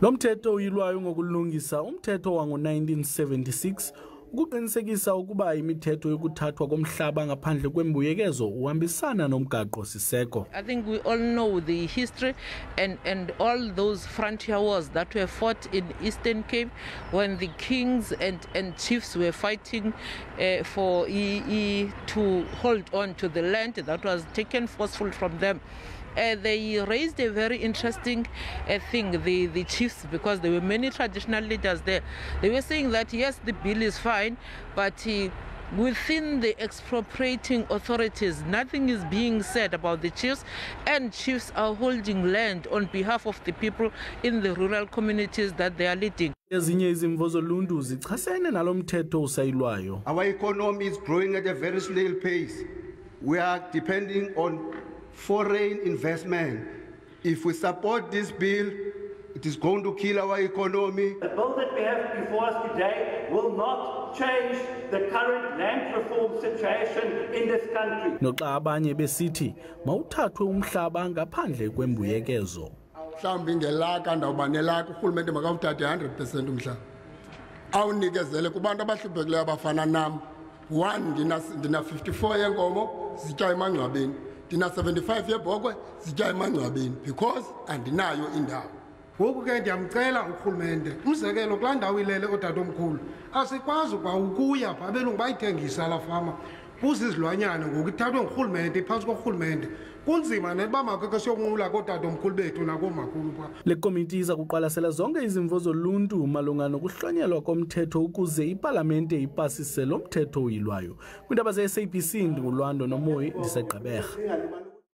Lo mthetho uyilwayo ngokulungisa umthetho wango-1976 ukuqinisekisa ukuba imithetho yokuthathwa komhlaba ngaphandle kwembuyekezo uhambisana nomgaqo siseko. I think we all know the history and all those frontier wars that were fought in Eastern Cape when the kings and chiefs were fighting for to hold on to the land that was taken forcefully from them. They raised a very interesting thing, the chiefs, because there were many traditional leaders there. They were saying that yes, the bill is fine, but within the expropriating authorities, nothing is being said about the chiefs, and chiefs are holding land on behalf of the people in the rural communities that they are leading. Ezinye izimvo zoluntu zichasene nalo mthetho usayilwayo. Our economy is growing at a very snail pace. We are depending on foreign investment. If we support this bill, it is going to kill our economy. The bill that we have before us today will not change the current land reform situation in this country. Noxa abanye besithi mawuthathwe umhlaba ngaphandle kwembuyekezo. Mhlawumbi ngelaka ndawuba nelaka urhulumente makawuthathe 100% umhlaba. Awunikezele kubantu abahluphekileyo abafana nam. One, ndina 54 yenkomo zitya emangcwabeni. Ndina 75 yebhokwe zitya emangcwabeni because andinayo indawo. Ngoku ke ndiyamcela urhulumente umzekelo kulaa ndawo ilele otatomkhulu asikwazi kwa ukuya pha abelungu bayithengisa la fama kuzizilwanyana ngoku ithathwe ngurhulumente iphantsi korhulumente kunzima netoba makeke siyokunqula kootatomkhulu bethu nakoomakhulu pha. Le komiti iza kuqwalasela zonke izimvo zoluntu malunga nokuhlonyelwa komthetho ukuze ipalamente ipasise lo mthetho uyilwayo. Kwindaba ze-SABC ndingulwando nomoyi ndiseGqeberha.